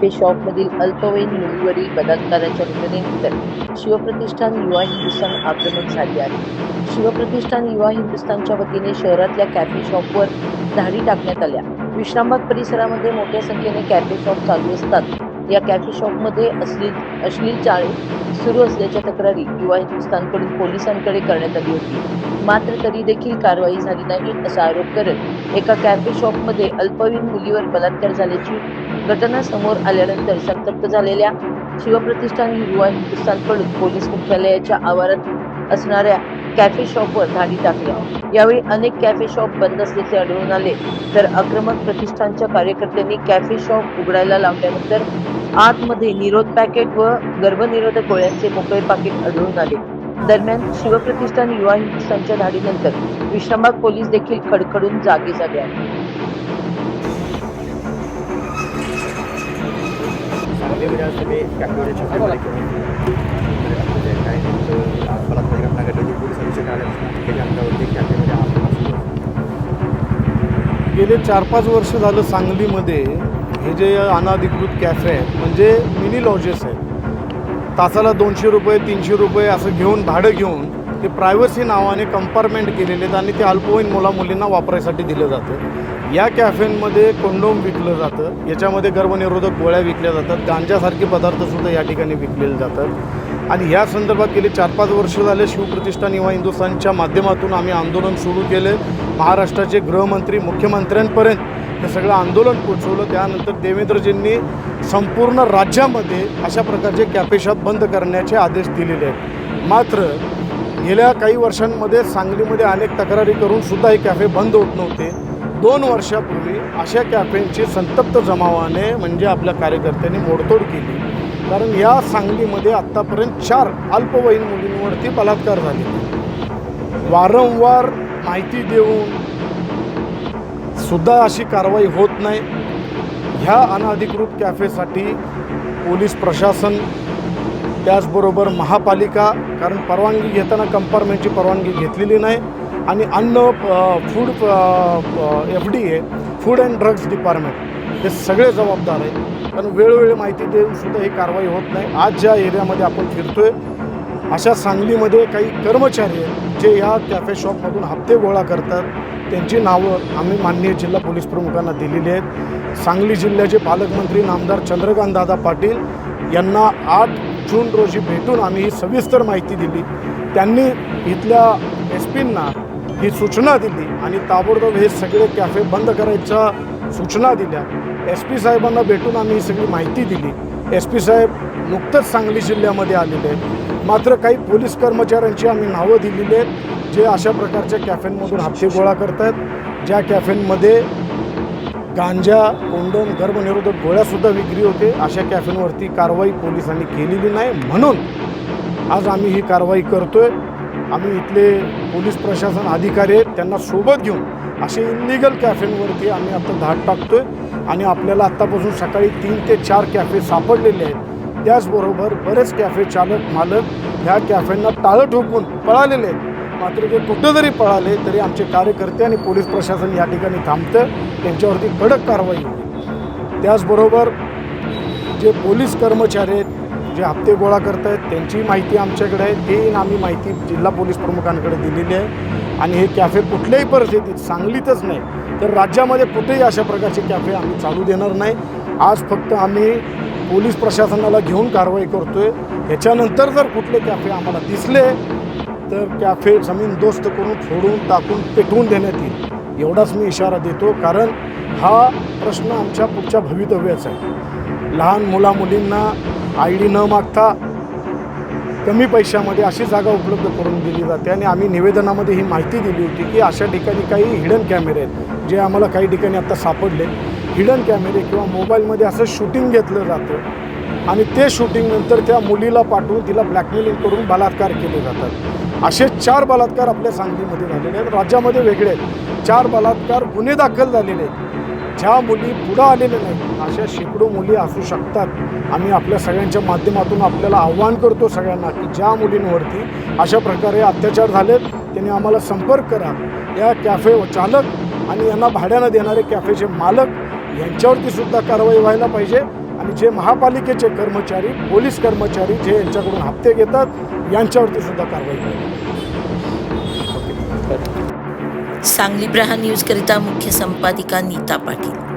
Cafe शॉपमधील अल्पवयीन मुलीवरील बलात्काराच्या घटनेनंतर शिवप्रतिष्ठान युवा हिंदुस्थान आक्रमक झाली आहे. शिवप्रतिष्ठान युवा हिंदुस्थानच्या वतीने शहरातल्या कॅफे शॉपवर धाडी टाकण्यात आल्या. विश्रामबाग परिसरामध्ये मोठ्या संख्येने कॅफे शॉप चालू असतात. या कॅफे शॉपमध्ये अश्लील चाळे सुरू असल्याच्या तक्रारी युवा हिंदुस्थानकडून पोलिसांकडे करण्यात आली होती. मात्र तरी देखील कारवाई झाली नाही असा आरोप करत एका कॅफे शॉपमध्ये अल्पवयीन मुलीवर बलात्कार झाल्याची घटना समोर आल्यानंतर संतप्त झालेल्या शिवप्रतिष्ठान युवा हिंदुस्थानकडून पोलीस मुख्यालयाच्या आवारात असणाऱ्या कॅफे शॉपवर धाडी टाकल्या. यावेळी अनेक कॅफे शॉप बंद असल्याचे आढळून आले, तर आक्रमक प्रतिष्ठानच्या कार्यकर्त्यांनी कॅफे शॉप उघडायला लावल्यानंतर आतमध्ये निरोध पॅकेट व गर्भनिरोधक गोळ्यांचे मोकळे पाकिट आढळून आले. दरम्यान शिवप्रतिष्ठान युवा हिंदुस्थानच्या धाडीनंतर विश्रामबाग पोलीस देखील खडखडून जागे झाले आहेत. सांगलीमध्ये आज तुम्ही कॅफेच्या छाप्यामध्ये काय बलात्कार घटना घडली, पोलीस अधीक्षक आल्यापासून त्याच्या अंगावरती कॅफेमध्ये गेले 4-5 वर्ष झालं सांगलीमध्ये हे जे अनाधिकृत कॅफे आहेत म्हणजे मिनी लॉजेस आहेत. तासाला 200 रुपये 300 रुपये असं घेऊन भाडं घेऊन ते प्रायव्हसी नावाने कंपार्टमेंट केलेले आहेत आणि ते अल्पवयीन मुलामुलींना वापरायसाठी दिलं जातं. या कॅफेंमध्ये कोंडोम विकलं जातं, याच्यामध्ये गर्भनिरोधक गोळ्या विकल्या जातात, गांजासारखे पदार्थसुद्धा या ठिकाणी विकलेले जातात. आणि ह्या संदर्भात गेले 4-5 वर्ष झाले शिवप्रतिष्ठान युवा हिंदुस्थानच्या माध्यमातून आम्ही आंदोलन सुरू केले. महाराष्ट्राचे गृहमंत्री मुख्यमंत्र्यांपर्यंत हे सगळं आंदोलन पोचवलं. त्यानंतर देवेंद्रजींनी संपूर्ण राज्यामध्ये अशा प्रकारचे कॅफे शॉप बंद करण्याचे आदेश दिलेले आहेत. मात्र गेल्या काही वर्षांमध्ये सांगलीमध्ये अनेक तक्रारी करून सुद्धा हे कॅफे बंद होत नव्हते. 2 वर्षापूर्वी अशा कॅफेंची संतप्त जमावाने म्हणजे आपल्या कार्यकर्त्यांनी मोडतोड केली. कारण या सांगलीमध्ये आत्तापर्यंत 4 अल्पवयीन मुलींवरती बलात्कार झाले. वारंवार माहिती देऊन सुद्धा अशी कारवाई होत नाही. ह्या अनधिकृत कॅफेसाठी पोलीस प्रशासन त्याचबरोबर महापालिका, कारण परवानगी घेताना कंपार्टमेंटची परवानगी घेतलेली नाही, आणि food FDA food and drugs department हे सगळे जबाबदार आहेत. कारण वेळोवेळी माहिती देऊन सुद्धा ही कारवाई होत नाही. आज ज्या एरियामध्ये आपण फिरतोय अशा सांगलीमध्ये काही कर्मचारी आहेत जे या कॅफे शॉपमधून हप्ते गोळा करतात. त्यांची नावं आम्ही माननीय जिल्हा पोलीस प्रमुखांना दिलेली आहेत. सांगली जिल्ह्याचे पालकमंत्री नामदार चंद्रकांतदादा पाटील यांना 8 जून रोजी भेटून आम्ही ही सविस्तर माहिती दिली. त्यांनी इथल्या SP ना ही सूचना दिली आणि ताबडतोब हे सगळे कॅफे बंद करायच्या सूचना दिल्या. SP साहेबांना भेटून आम्ही ही सगळी माहिती दिली. SP साहेब नुकतंच सांगली जिल्ह्यामध्ये आलेले आहेत. मात्र काही पोलीस कर्मचाऱ्यांची आम्ही नावं दिलेली आहेत जे अशा प्रकारच्या कॅफेंमधून हप्ते गोळा करत आहेत. ज्या कॅफेंमध्ये गांजा, कोंडोम, गर्भनिरोधक गोळ्यासुद्धा विक्री होते. अशा कॅफेंवरती कारवाई पोलिसांनी केलेली नाही, म्हणून आज आम्ही ही कारवाई करतोय. आम्ही इथले पोलीस प्रशासन अधिकारी आहेत त्यांना सोबत घेऊन असे इल्लिगल कॅफेंवरती आम्ही आता धाड टाकतोय. आणि आपल्याला आत्तापासून सकाळी 3 ते 4 कॅफे सापडलेले आहेत. त्याचबरोबर बरेच कॅफे चालक मालक ह्या कॅफेंना टाळं ठोकून पळालेले आहेत. मात्र ते कुठं जरी पळाले तरी आमचे कार्यकर्ते आणि पोलीस प्रशासन या ठिकाणी थांबतं, त्यांच्यावरती कडक कारवाई होईल. त्याचबरोबर जे पोलीस कर्मचारी आहेत जे हप्ते गोळा करत आहेत त्यांची माहिती आमच्याकडे आहे. ते आम्ही माहिती जिल्हा पोलीस प्रमुखांकडे दिलेली आहे. आणि हे कॅफे कुठल्याही परिस्थितीत सांगलीतच नाही तर राज्यामध्ये कुठेही अशा प्रकारचे कॅफे आम्ही चालू देणार नाही. आज फक्त आम्ही पोलीस प्रशासनाला घेऊन कारवाई करतोय. ह्याच्यानंतर जर कुठले कॅफे आम्हाला दिसले तर कॅफे जमीनदोस्त करून फोडून टाकून पेटवून देण्यात येईल, एवढाच मी इशारा देतो. कारण हा प्रश्न आमच्या पुढच्या भवितव्याचा आहे. लहान मुलामुलींना ID न मागता कमी पैशामध्ये अशी जागा उपलब्ध करून दिली जाते. आणि आम्ही निवेदनामध्ये ही माहिती दिली होती की अशा ठिकाणी काही हिडन कॅमेरे आहेत जे आम्हाला काही ठिकाणी आता सापडले. हिडन कॅमेरे किंवा मोबाईलमध्ये असं शूटिंग घेतलं जातं आणि ते शूटिंगनंतर त्या मुलीला पाठवून तिला ब्लॅकमेलिंग करून बलात्कार केले जातात. असे 4 बलात्कार आपल्या सांगलीमध्ये झालेले आहेत. राज्यामध्ये वेगळे आहेत. 4 बलात्कार गुन्हे दाखल झालेले आहेत. ज्या मुली पुढं आलेल्या नाहीत अशा शेकडो मुली असू शकतात. आम्ही आपल्या सगळ्यांच्या माध्यमातून आपल्याला आव्हान करतो सगळ्यांना की ज्या मुलींवरती अशा प्रकारे अत्याचार झालेत त्यांनी आम्हाला संपर्क करा. या कॅफे चालक आणि यांना भाड्यानं देणारे कॅफेचे मालक यांच्यावरती सुद्धा कारवाई व्हायला पाहिजे. आणि जे महापालिकेचे कर्मचारी, पोलीस कर्मचारी जे यांच्याकडून हप्ते घेतात यांच्यावरती सुद्धा कारवाई करावी. सांगली प्रहार न्यूज करिता मुख्य संपादिका नीता पाटील.